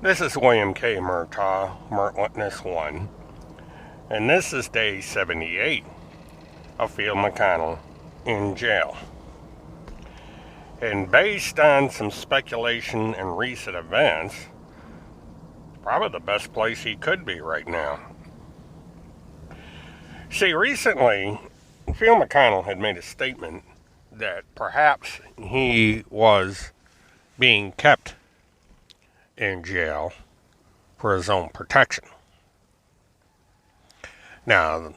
This is William K. Murtaugh, Witness 1, and this is day 78 of Phil McConnell in jail. And based on some speculation and recent events, probably the best place he could be right now. See, recently, Phil McConnell had made a statement that perhaps he was being kept in jail for his own protection. Now,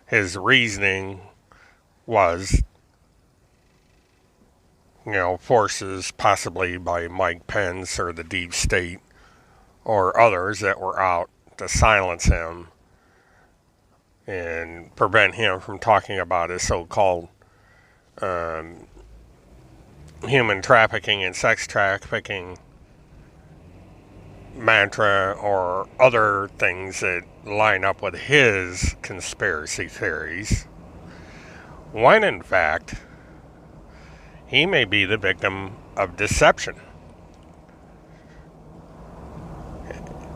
his reasoning was, forces possibly by Mike Pence or the deep state or others that were out to silence him and prevent him from talking about his so-called human trafficking and sex trafficking mantra or other things that line up with his conspiracy theories, when in fact he may be the victim of deception,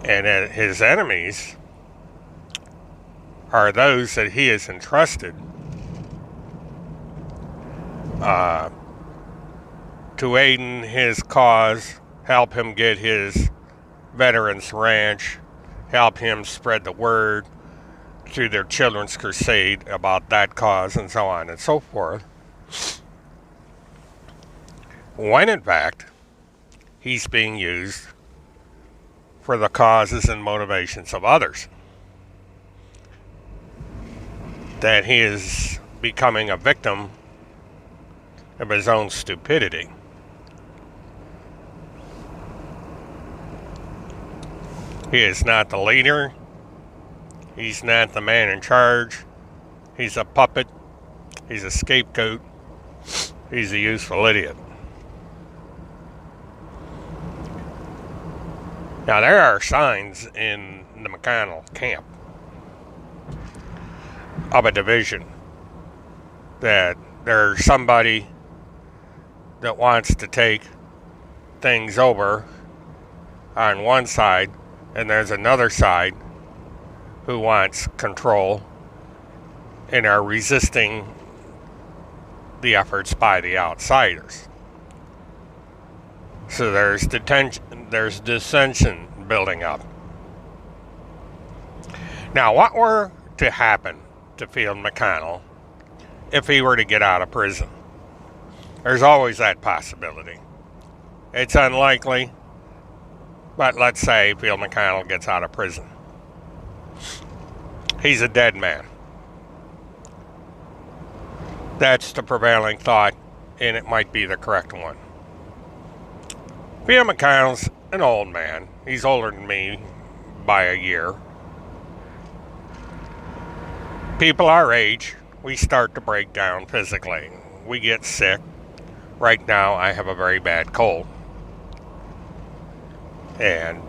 and that his enemies are those that he has entrusted to aid in his cause, help him get his Veterans Ranch, help him spread the word through their children's crusade about that cause, and so on and so forth, when in fact he's being used for the causes and motivations of others. That he is becoming a victim of his own stupidity. He is not the leader. He's not the man in charge. He's a puppet. He's a scapegoat. He's a useful idiot. Now, there are signs in the McConnell camp of a division, that there's somebody that wants to take things over on one side, and there's another side who wants control and are resisting the efforts by the outsiders. So there's dissension building up. Now, what were to happen to Field McConnell if he were to get out of prison? There's always that possibility. It's unlikely, but let's say Phil McConnell gets out of prison. He's a dead man. That's the prevailing thought, and it might be the correct one. Phil McConnell's an old man. He's older than me by a year. People our age, we start to break down physically. We get sick. Right now, I have a very bad cold. And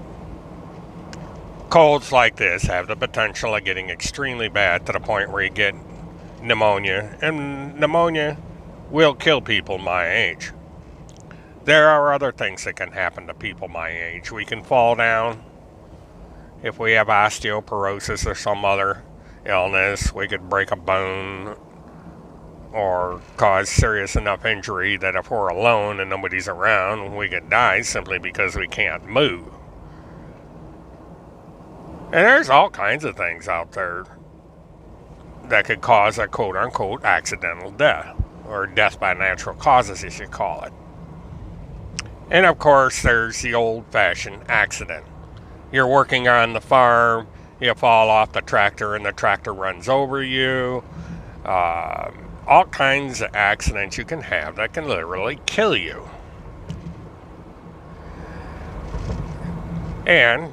colds like this have the potential of getting extremely bad to the point where you get pneumonia. And pneumonia will kill people my age. There are other things that can happen to people my age. We can fall down. If we have osteoporosis or some other illness, we could break a bone or cause serious enough injury that if we're alone and nobody's around, we could die simply because we can't move. And there's all kinds of things out there that could cause a quote-unquote accidental death, or death by natural causes, as you call it. And of course, there's the old-fashioned accident. You're working on the farm, you fall off the tractor and the tractor runs over you. All kinds of accidents you can have that can literally kill you. And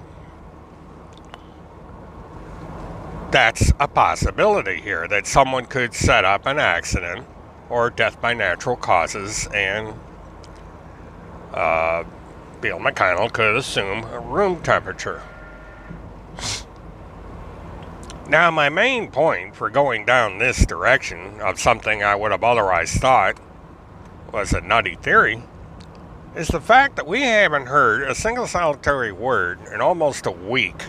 that's a possibility here, that someone could set up an accident or death by natural causes, and Bill McConnell could assume a room temperature. Now, my main point for going down this direction of something I would have otherwise thought was a nutty theory is the fact that we haven't heard a single solitary word in almost a week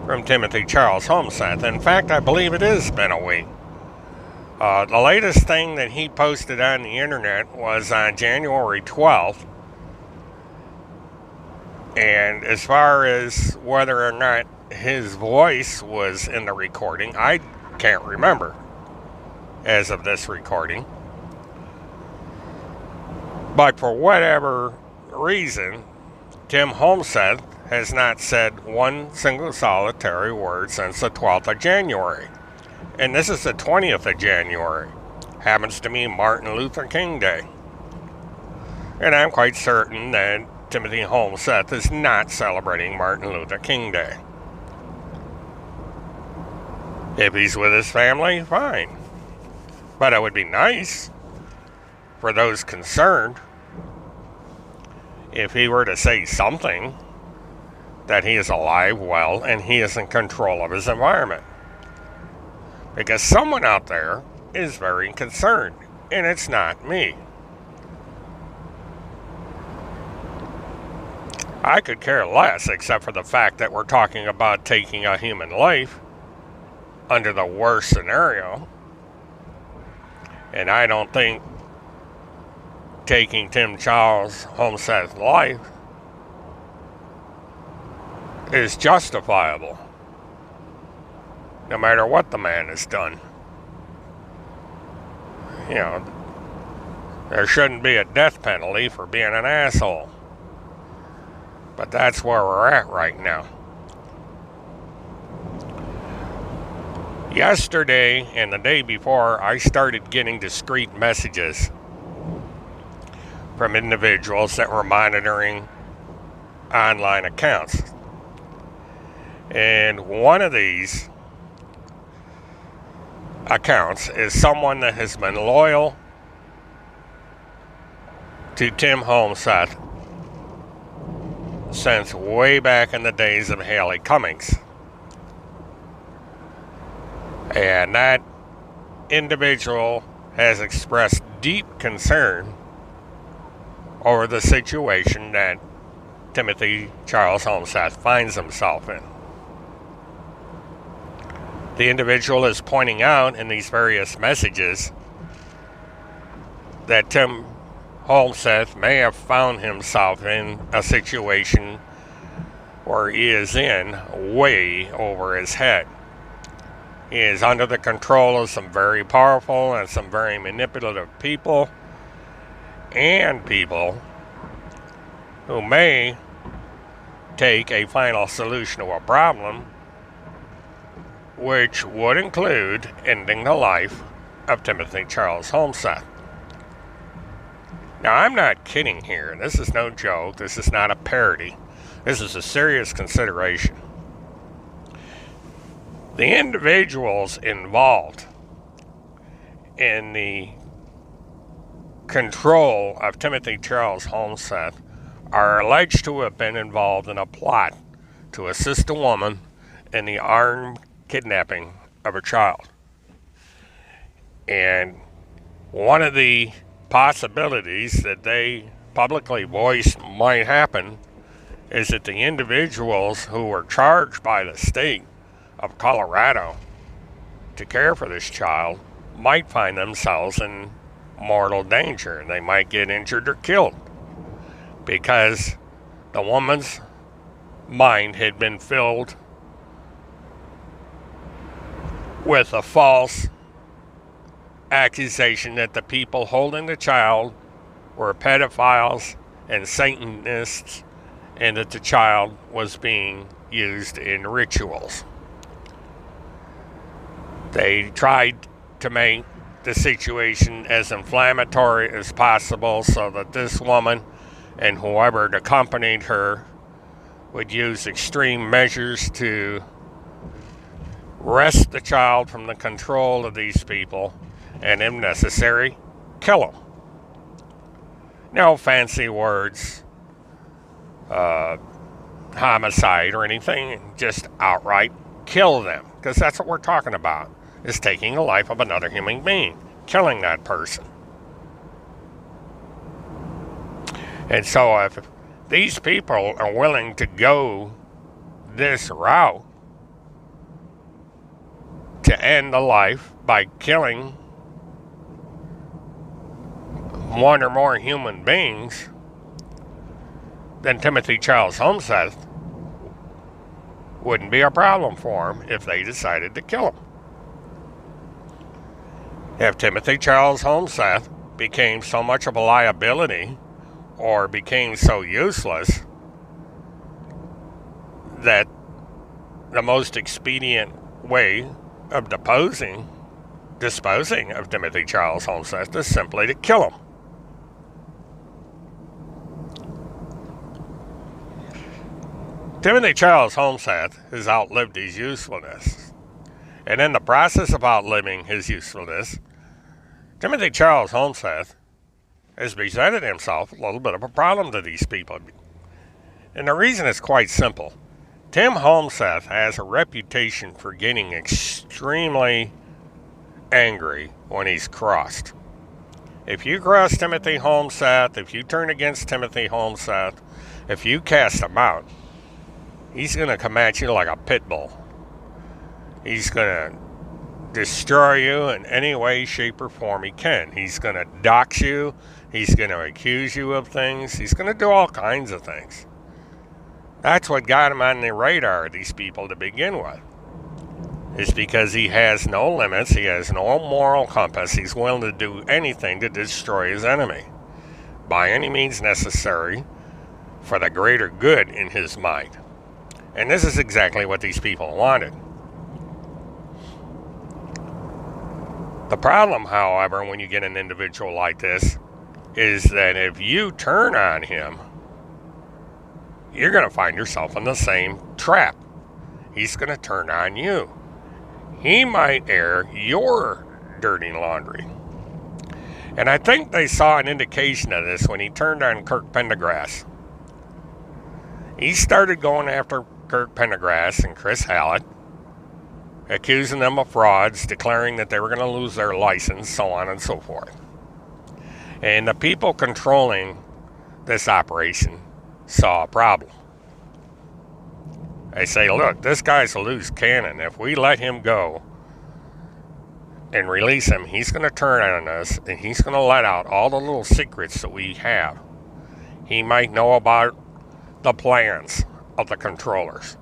from Timothy Charles Holmseth. In fact, I believe it has been a week. The latest thing that he posted on the internet was on January 12th. And as far as whether or not his voice was in the recording, I can't remember as of this recording. But for whatever reason, Tim Holmeseth has not said one single solitary word since the 12th of January. And this is the 20th of January. Happens to be Martin Luther King Day. And I'm quite certain that Timothy Holmeseth is not celebrating Martin Luther King Day. If he's with his family, fine. But it would be nice for those concerned if he were to say something that he is alive, well, and he is in control of his environment. Because someone out there is very concerned, and it's not me. I could care less, except for the fact that we're talking about taking a human life under the worst scenario. And I don't think taking Tim Charles Holmeseth's life is justifiable, no matter what the man has done. You know, there shouldn't be a death penalty for being an asshole. But that's where we're at right now. Yesterday and the day before, I started getting discreet messages from individuals that were monitoring online accounts. And one of these accounts is someone that has been loyal to Tim Holmeseth since way back in the days of Haley Cummings. And that individual has expressed deep concern over the situation that Timothy Charles Holmeseth finds himself in. The individual is pointing out in these various messages that Tim Holmseth may have found himself in a situation where he is in way over his head. He is under the control of some very powerful and some very manipulative people, and people who may take a final solution to a problem, which would include ending the life of Timothy Charles Holmeseth. Now, I'm not kidding here. This is no joke. This is not a parody. This is a serious consideration. The individuals involved in the control of Timothy Charles Holmeseth are alleged to have been involved in a plot to assist a woman in the armed kidnapping of a child. And one of the possibilities that they publicly voiced might happen is that the individuals who were charged by the state of Colorado to care for this child might find themselves in mortal danger. They might get injured or killed because the woman's mind had been filled with a false accusation that the people holding the child were pedophiles and Satanists, and that the child was being used in rituals. They tried to make the situation as inflammatory as possible so that this woman and whoever accompanied her would use extreme measures to wrest the child from the control of these people and, if necessary, kill them. No fancy words, homicide or anything, just outright kill them, because that's what we're talking about, is taking the life of another human being, killing that person. And so if these people are willing to go this route to end a life by killing one or more human beings, then Timothy Charles Holmseth wouldn't be a problem for him if they decided to kill him. If Timothy Charles Holmseth became so much of a liability or became so useless that the most expedient way of disposing of Timothy Charles Holmseth is simply to kill him. Timothy Charles Holmseth has outlived his usefulness. And in the process of outliving his usefulness, Timothy Charles Holmseth has presented himself a little bit of a problem to these people. And the reason is quite simple. Tim Holmseth has a reputation for getting extremely angry when he's crossed. If you cross Timothy Holmseth, if you turn against Timothy Holmseth, if you cast him out, he's going to come at you like a pit bull. He's going to destroy you in any way, shape, or form he can. He's going to dox you. He's going to accuse you of things. He's going to do all kinds of things. That's what got him on the radar of these people to begin with. It's because he has no limits. He has no moral compass. He's willing to do anything to destroy his enemy by any means necessary for the greater good in his mind. And this is exactly what these people wanted. The problem, however, when you get an individual like this, is that if you turn on him, you're going to find yourself in the same trap. He's going to turn on you. He might air your dirty laundry. And I think they saw an indication of this when he turned on Kirk Pendergrass. He started going after Kirk Pendergrass and Chris Hallett, accusing them of frauds, declaring that they were going to lose their license, so on and so forth. And the people controlling this operation saw a problem. They say, look, this guy's a loose cannon. If we let him go and release him, he's going to turn on us, and he's going to let out all the little secrets that we have. He might know about the plans of the controllers,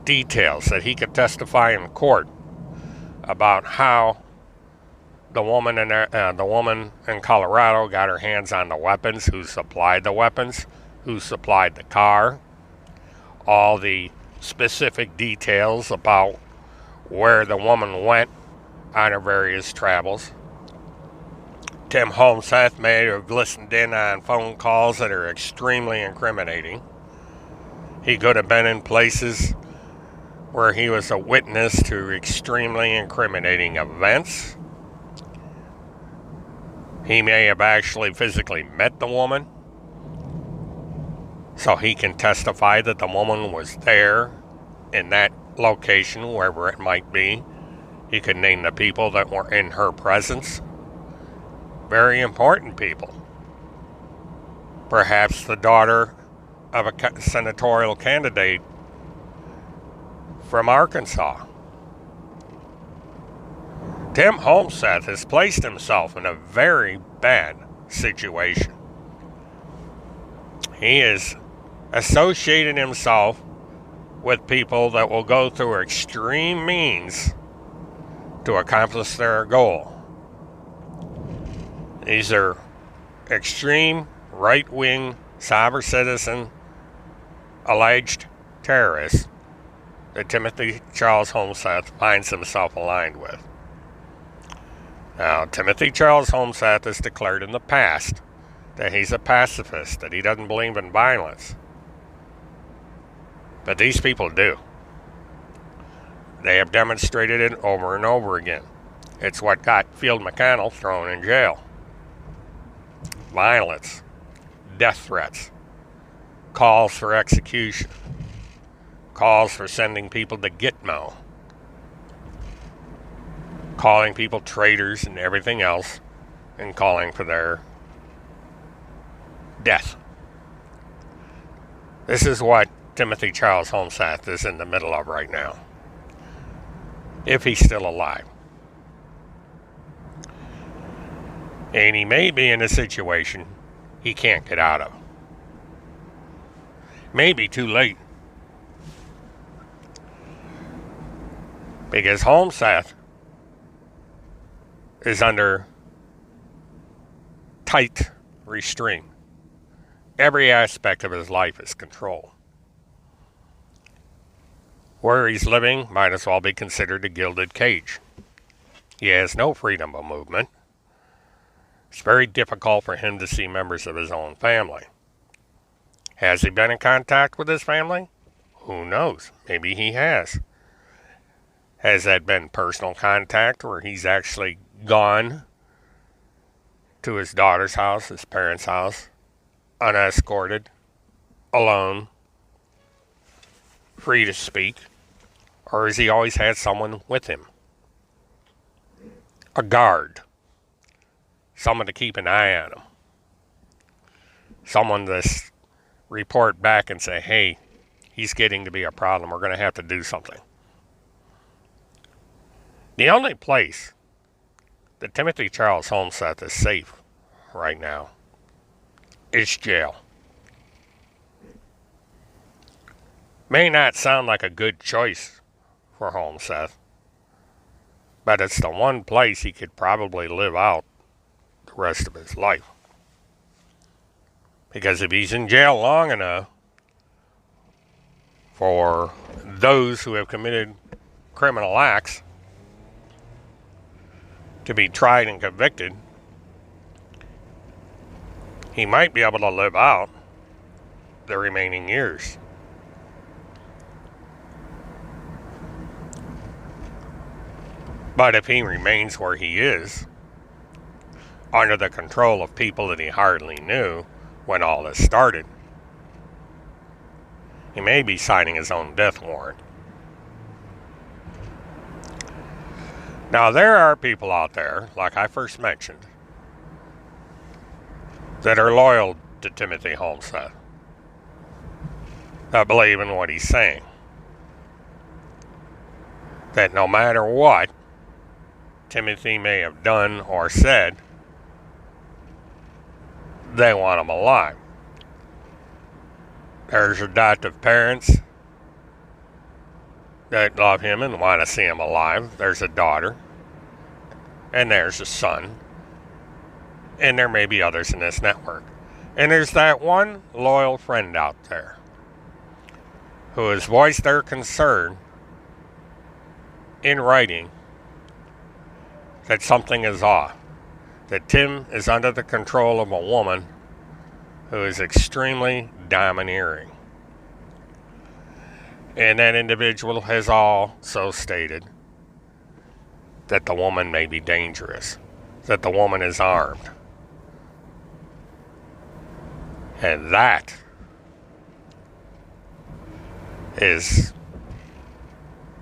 details that he could testify in court about how the woman in Colorado got her hands on the weapons, who supplied the weapons, who supplied the car, all the specific details about where the woman went on her various travels. Tim Holmseth may have listened in on phone calls that are extremely incriminating. He could have been in places where he was a witness to extremely incriminating events. He may have actually physically met the woman, so he can testify that the woman was there in that location, wherever it might be. He could name the people that were in her presence. Very important people. Perhaps the daughter of a senatorial candidate from Arkansas. Tim Holmseth has placed himself in a very bad situation. He has associated himself with people that will go through extreme means to accomplish their goal. These are extreme right-wing sovereign citizen alleged terrorists that Timothy Charles Holmseth finds himself aligned with. Now, Timothy Charles Holmseth has declared in the past that he's a pacifist, that he doesn't believe in violence. But these people do. They have demonstrated it over and over again. It's what got Field McConnell thrown in jail. Violence, death threats, calls for execution, calls for sending people to Gitmo, calling people traitors and everything else, and calling for their death. This is what Timothy Charles Holmseth is in the middle of right now, if he's still alive. And he may be in a situation he can't get out of. Maybe too late. Because Holmseth is under tight restraint. Every aspect of his life is controlled. Where he's living might as well be considered a gilded cage. He has no freedom of movement. It's very difficult for him to see members of his own family. Has he been in contact with his family? Who knows? Maybe he has. Has that been personal contact where he's actually gone to his daughter's house, his parents' house, unescorted, alone, free to speak? Or has he always had someone with him? A guard. Someone to keep an eye on him. Someone to report back and say, hey, he's getting to be a problem. We're going to have to do something. The only place that Timothy Charles Holmseth is safe right now is jail. May not sound like a good choice for Holmseth, but it's the one place he could probably live out the rest of his life. Because if he's in jail long enough for those who have committed criminal acts to be tried and convicted, he might be able to live out the remaining years. But if he remains where he is, under the control of people that he hardly knew when all this started, he may be signing his own death warrant. Now, there are people out there, like I first mentioned, that are loyal to Timothy Holmseth, that believe in what he's saying. That no matter what Timothy may have done or said, they want him alive. There's adoptive parents that love him and want to see him alive. There's a daughter. And there's a son. And there may be others in this network. And there's that one loyal friend out there who has voiced their concern in writing that something is off. That Tim is under the control of a woman who is extremely domineering. And that individual has also stated that the woman may be dangerous, that the woman is armed. And that is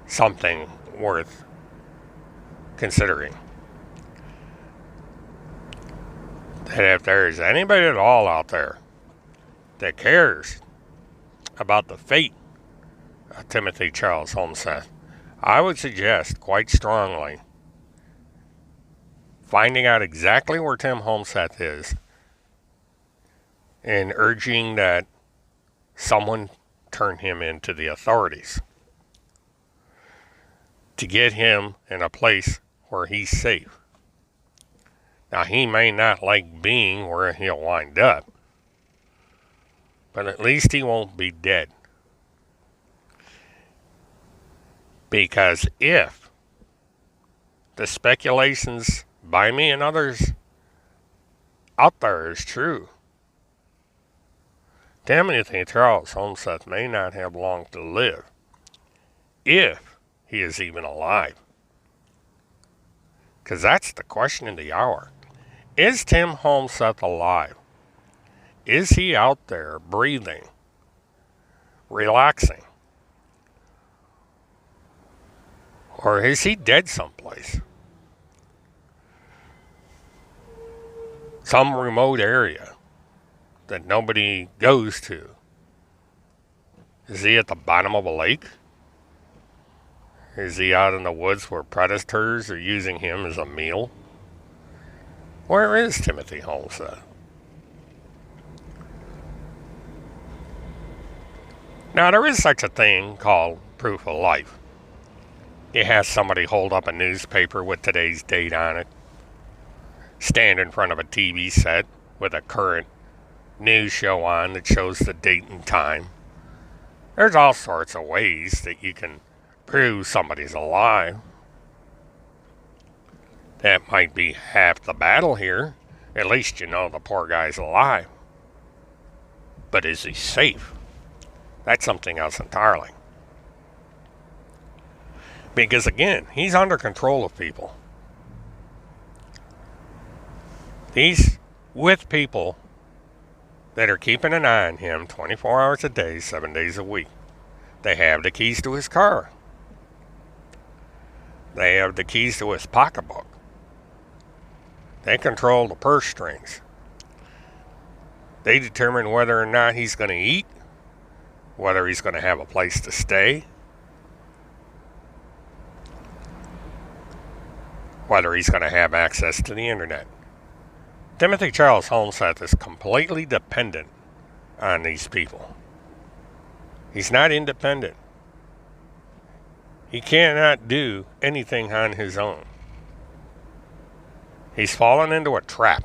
something worth considering. That if there's anybody at all out there that cares about the fate of Timothy Charles Holmseth, I would suggest quite strongly finding out exactly where Tim Holmseth is and urging that someone turn him into the authorities to get him in a place where he's safe. Now, he may not like being where he'll wind up, but at least he won't be dead. Because if the speculations by me and others out there is true, Timothy Charles Holmseth may not have long to live, if he is even alive. Because that's the question of the hour. Is Tim Holmseth alive? Is he out there breathing, relaxing? Or is he dead someplace? Some remote area that nobody goes to. Is he at the bottom of a lake? Is he out in the woods where predators are using him as a meal? Where is Timothy Holmseth? Now, there is such a thing called proof of life. You have somebody hold up a newspaper with today's date on it, stand in front of a TV set with a current news show on that shows the date and time. There's all sorts of ways that you can prove somebody's alive. That might be half the battle here. At least you know the poor guy's alive. But is he safe? That's something else entirely. Because again, he's under control of people. He's with people that are keeping an eye on him 24 hours a day, 7 days a week. They have the keys to his car. They have the keys to his pocketbook. They control the purse strings. They determine whether or not he's going to eat, whether he's going to have a place to stay, whether he's going to have access to the internet. Timothy Charles Holmseth is completely dependent on these people. He's not independent. He cannot do anything on his own. He's fallen into a trap.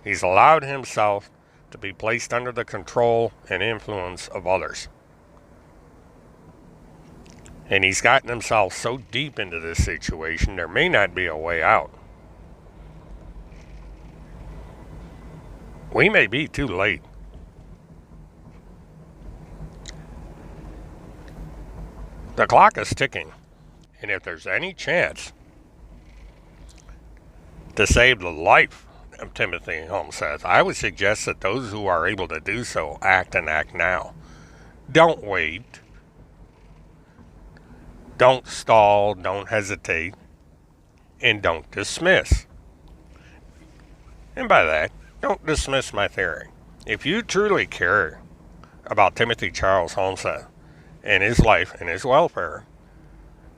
He's allowed himself to be placed under the control and influence of others. And he's gotten himself so deep into this situation, there may not be a way out. We may be too late. The clock is ticking, and if there's any chance to save the life of Timothy Holmseth, I would suggest that those who are able to do so act and act now. Don't wait. Don't stall, don't hesitate, and don't dismiss. And by that, don't dismiss my theory. If you truly care about Timothy Charles Holmseth and his life and his welfare,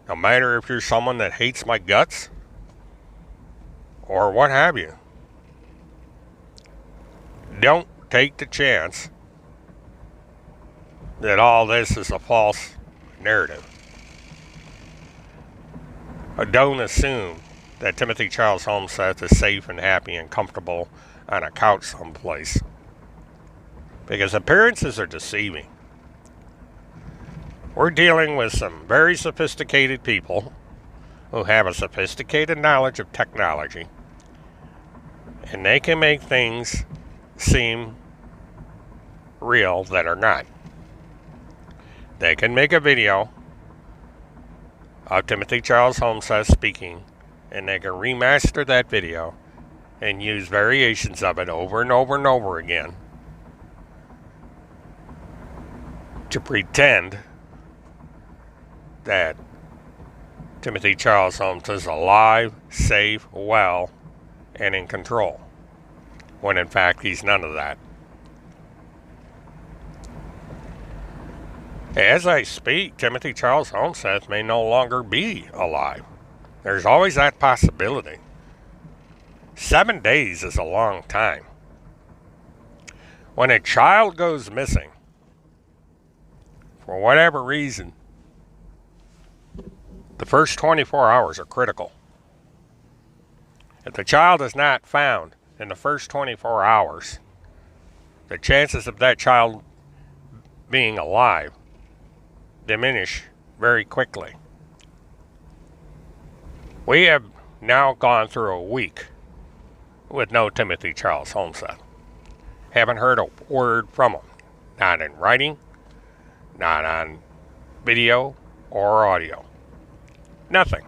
no matter if you're someone that hates my guts or what have you, don't take the chance that all this is a false narrative. Don't assume that Timothy Charles Holmseth is safe and happy and comfortable on a couch someplace, because appearances are deceiving. We're dealing with some very sophisticated people who have a sophisticated knowledge of technology, and they can make things seem real that are not. They can make a video of Timothy Charles Holmseth speaking, and they can remaster that video and use variations of it over and over and over again to pretend that Timothy Charles Holmes is alive, safe, well, and in control, when in fact he's none of that. As I speak, Timothy Charles Holmseth may no longer be alive. There's always that possibility. 7 days is a long time. When a child goes missing, for whatever reason, the first 24 hours are critical. If the child is not found in the first 24 hours, the chances of that child being alive diminish very quickly. We have now gone through a week with no Timothy Charles Holmseth. Haven't heard a word from him. Not in writing, not on video or audio. Nothing.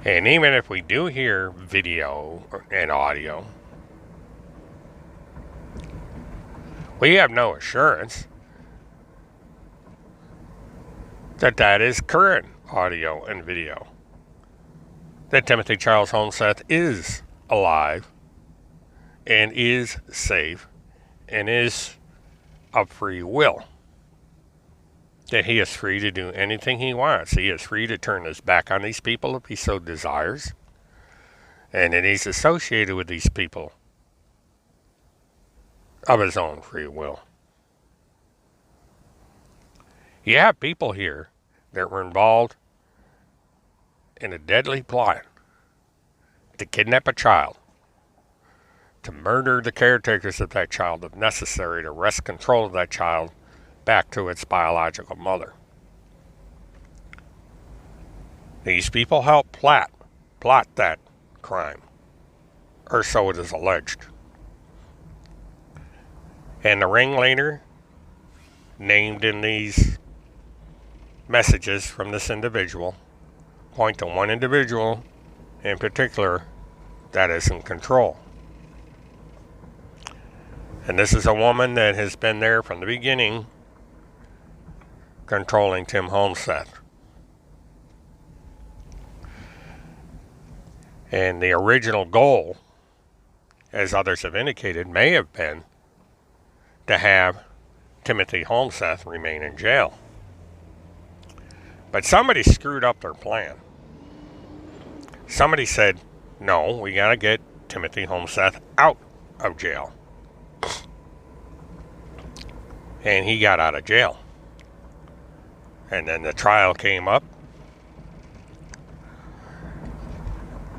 And even if we do hear video and audio, we have no assurance that that is current audio and video, that Timothy Charles Holmseth is alive and is safe and is of free will. That he is free to do anything he wants. He is free to turn his back on these people if he so desires. And that he's associated with these people of his own free will. You have people here that were involved in a deadly plot to kidnap a child, to murder the caretakers of that child if necessary, to wrest control of that child back to its biological mother. These people helped plot that crime, or so it is alleged. And the ringleader named in these messages from this individual point to one individual in particular that is in control. And this is a woman that has been there from the beginning, controlling Tim Holmseth. And the original goal, as others have indicated, may have been to have Timothy Holmseth remain in jail. But somebody screwed up their plan. Somebody said, no, we got to get Timothy Holmseth out of jail. And he got out of jail. And then the trial came up.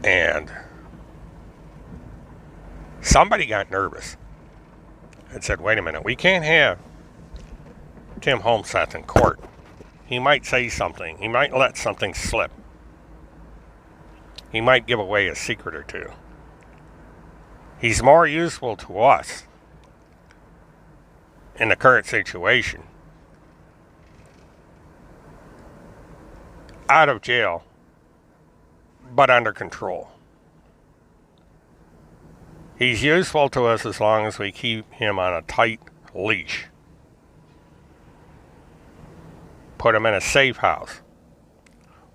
And somebody got nervous and said, wait a minute, we can't have Tim Holmseth in court. He might say something. He might let something slip. He might give away a secret or two. He's more useful to us in the current situation out of jail, but under control. He's useful to us as long as we keep him on a tight leash. Put him in a safe house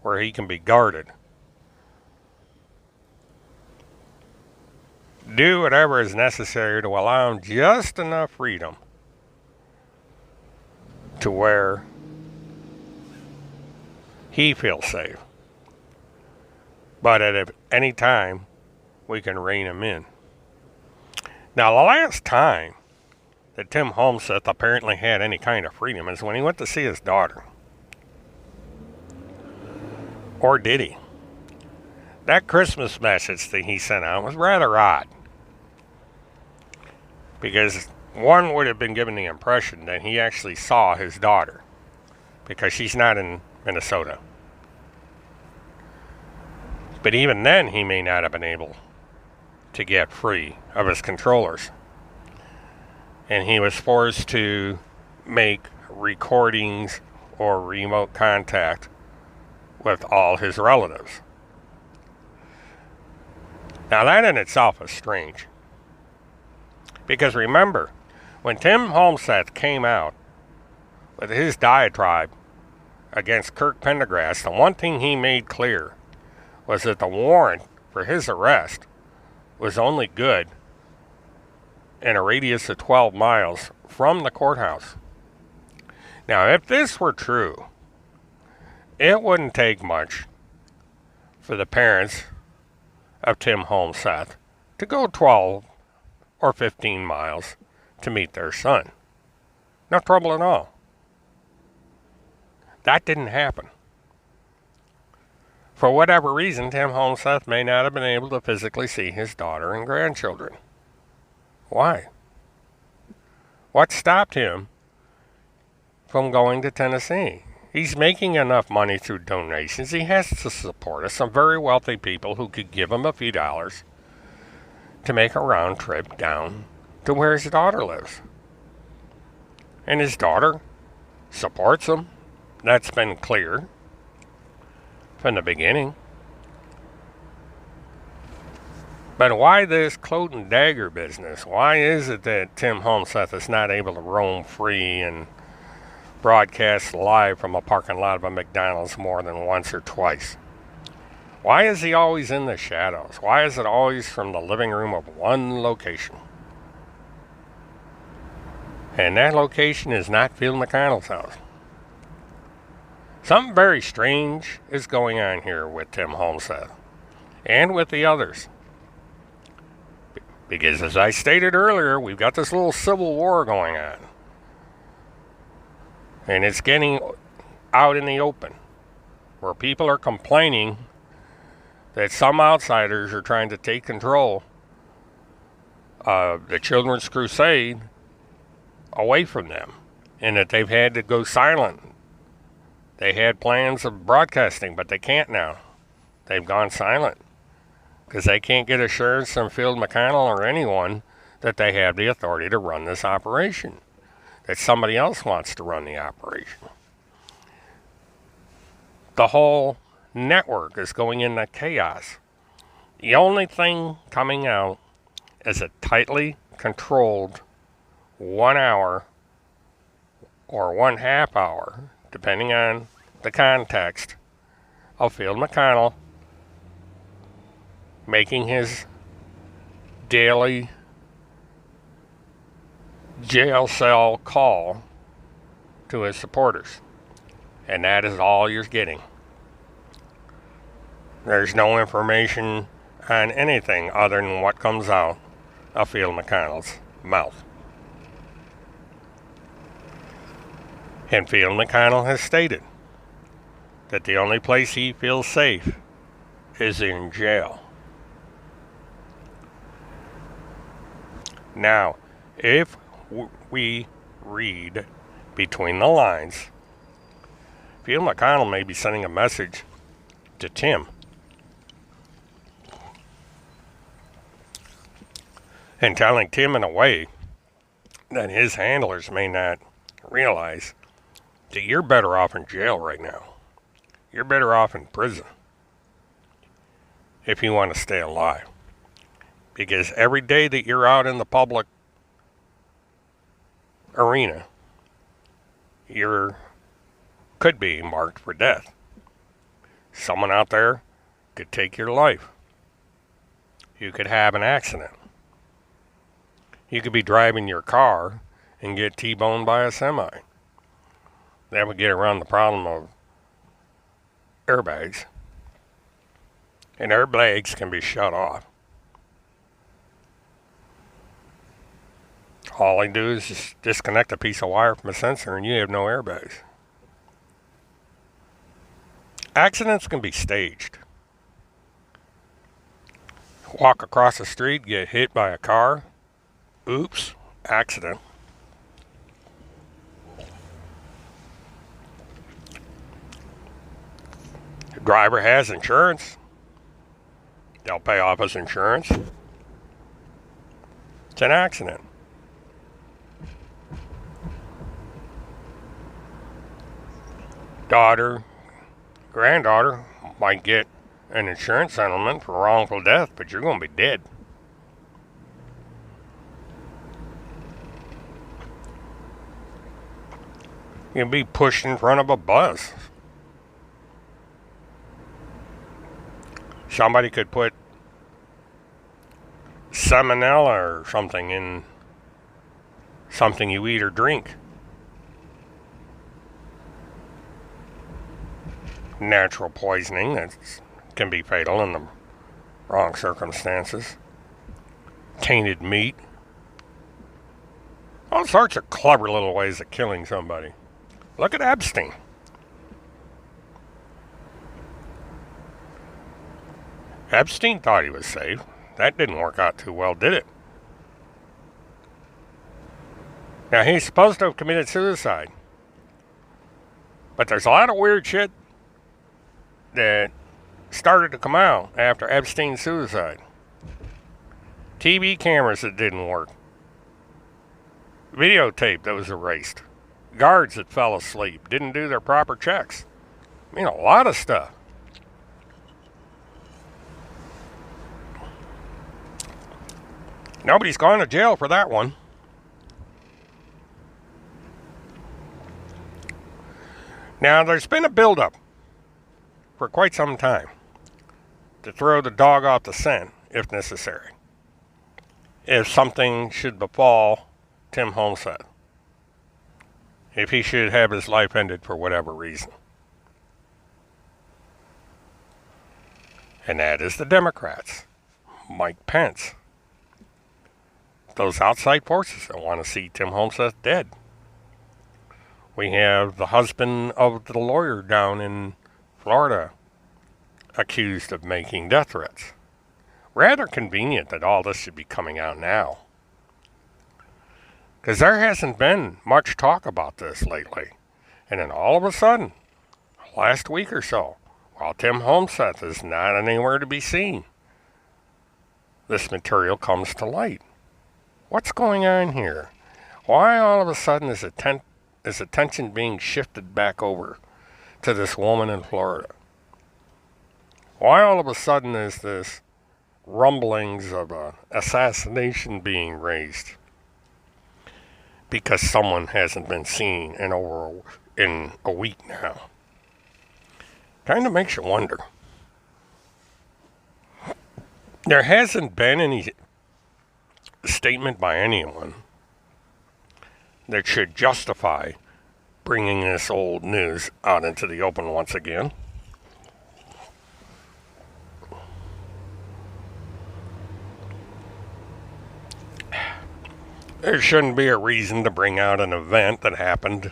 where he can be guarded. Do whatever is necessary to allow him just enough freedom to where he feels safe. But at any time, we can rein him in. Now, the last time that Tim Holmseth apparently had any kind of freedom is when he went to see his daughter. Or did he? That Christmas message that he sent out was rather odd. Because one would have been given the impression that he actually saw his daughter. Because she's not in Minnesota. But even then, he may not have been able to get free of his controllers. And he was forced to make recordings or remote contact with all his relatives. Now that in itself is strange. Because remember, when Tim Holmseth came out with his diatribe against Kirk Pendergrass, the one thing he made clear was that the warrant for his arrest was only good in a radius of 12 miles from the courthouse. Now, if this were true, it wouldn't take much for the parents of Tim Holmseth to go 12 or 15 miles to meet their son. No trouble at all. That didn't happen. For whatever reason, Tim Holmseth may not have been able to physically see his daughter and grandchildren. Why? What stopped him from going to Tennessee? He's making enough money through donations. He has to support us. Some very wealthy people who could give him a few dollars to make a round trip down to where his daughter lives. And his daughter supports him. That's been clear from the beginning. But why this cloak and dagger business? Why is it that Tim Holmseth is not able to roam free and broadcast live from a parking lot of a McDonald's more than once or twice? Why is he always in the shadows? Why is it always from the living room of one location? And that location is not Phil McConnell's house. Something very strange is going on here with Tim Holmseth and with the others. Because as I stated earlier, we've got this little civil war going on. And it's getting out in the open, where people are complaining that some outsiders are trying to take control of the Children's Crusade away from them, and that they've had to go silent. They had plans of broadcasting, but they can't now. They've gone silent because they can't get assurance from Field McConnell or anyone that they have the authority to run this operation, that somebody else wants to run the operation. The whole network is going into chaos. The only thing coming out is a tightly controlled 1 hour or 1/2 hour, depending on the context, of Field McConnell making his daily jail cell call to his supporters. And that is all you're getting. There's no information on anything other than what comes out of Phil McConnell's mouth. And Phil McConnell has stated that the only place he feels safe is in jail. Now, if we read between the lines, Phil McConnell may be sending a message to Tim and telling Tim in a way that his handlers may not realize that you're better off in jail right now. You're better off in prison if you want to stay alive. Because every day that you're out in the public arena, you could be marked for death. Someone out there could take your life. You could have an accident. You could be driving your car and get T-boned by a semi. That would get around the problem of airbags. And airbags can be shut off. All I do is just disconnect a piece of wire from a sensor and you have no airbags. Accidents can be staged. Walk across the street, get hit by a car. Oops, accident. The driver has insurance. They'll pay off his insurance. It's an accident. Daughter, granddaughter might get an insurance settlement for wrongful death, but you're going to be dead. You'll be pushed in front of a bus. Somebody could put salmonella or something in something you eat or drink. Natural poisoning that can be fatal in the wrong circumstances. Tainted meat. All sorts of clever little ways of killing somebody. Look at Epstein. Epstein thought he was safe. That didn't work out too well, did it? Now, he's supposed to have committed suicide. But there's a lot of weird shit that started to come out after Epstein's suicide. TV cameras that didn't work. Videotape that was erased. Guards that fell asleep, didn't do their proper checks. I mean, a lot of stuff. Nobody's gone to jail for that one. Now, there's been a buildup for quite some time to throw the dog off the scent, if necessary, if something should befall Tim Holmeseth. if he should have his life ended for whatever reason. And that is the Democrats, Mike Pence. Those outside forces that want to see Tim Holmseth dead. We have the husband of the lawyer down in Florida accused of making death threats. Rather convenient that all this should be coming out now. Because there hasn't been much talk about this lately. And then all of a sudden, last week or so, while Tim Holmseth is not anywhere to be seen, this material comes to light. What's going on here? Why all of a sudden is attention being shifted back over to this woman in Florida? Why all of a sudden is this rumblings of an assassination being raised? Because someone hasn't been seen in a week now. Kind of makes you wonder. There hasn't been any statement by anyone that should justify bringing this old news out into the open once again. There shouldn't be a reason to bring out an event that happened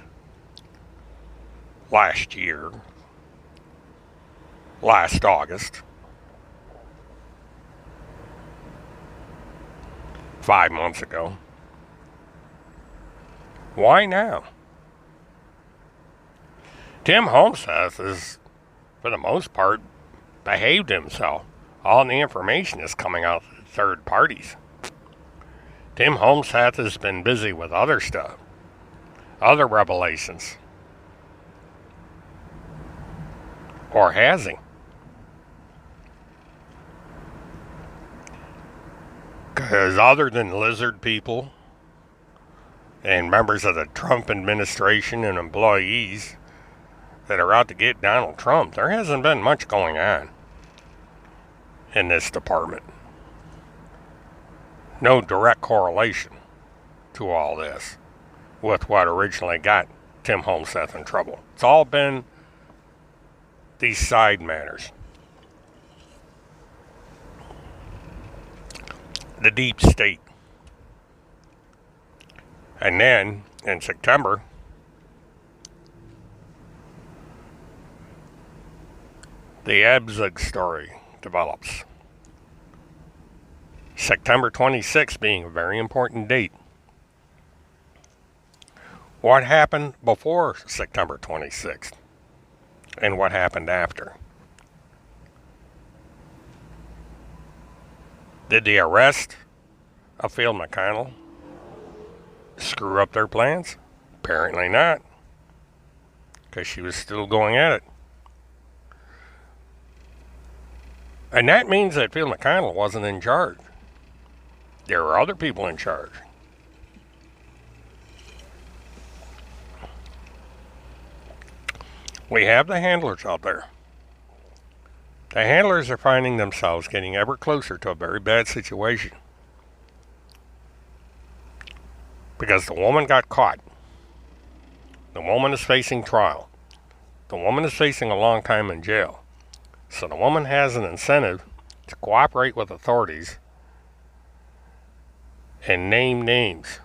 last year, last August, 5 months ago. Why now? Tim Holmseth is, for the most part, behaved himself. All the information is coming out of third parties. Tim Holmseth has been busy with other stuff, other revelations. Or has he? Because other than lizard people and members of the Trump administration and employees that are out to get Donald Trump, there hasn't been much going on in this department. No direct correlation to all this with what originally got Tim Holmseth in trouble. It's all been these side matters. The deep state. And then, in September, the AbCug story develops. September 26th being a very important date. What happened before September 26th? And what happened after? Did the arrest of Field McConnell screw up their plans? Apparently not, because she was still going at it. And that means that Phil McConnell wasn't in charge. There were other people in charge. We have the handlers out there. The handlers are finding themselves getting ever closer to a very bad situation. Because the woman got caught. The woman is facing trial. The woman is facing a long time in jail. So the woman has an incentive to cooperate with authorities and name names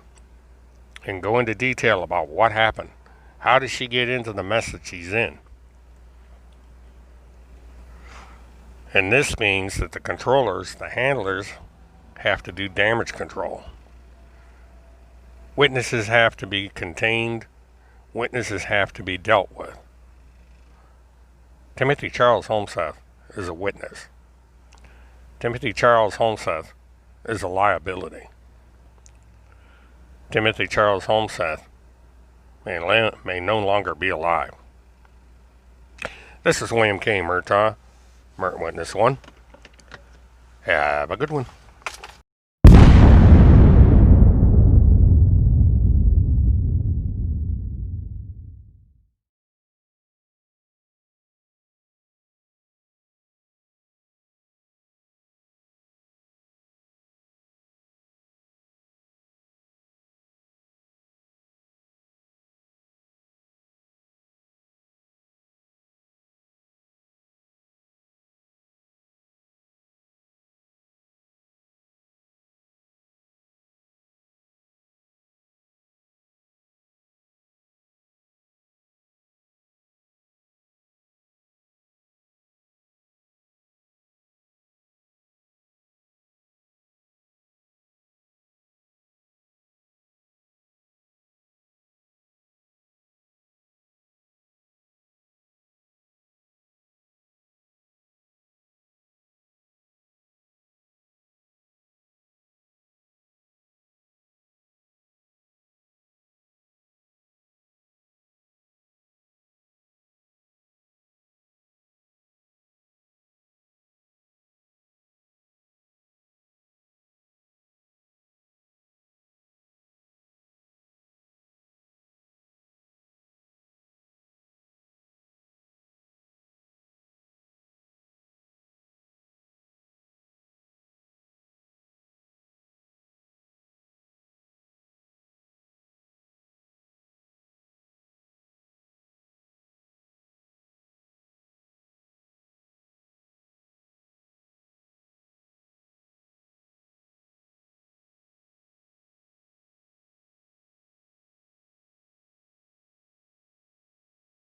and go into detail about what happened. How did she get into the mess that she's in? And this means that the controllers, the handlers, have to do damage control. Witnesses have to be contained. Witnesses have to be dealt with. Timothy Charles Holmseth is a witness. Timothy Charles Holmseth is a liability. Timothy Charles Holmseth may no longer be alive. This is William K. Murtaugh, Witness 1. Have a good one.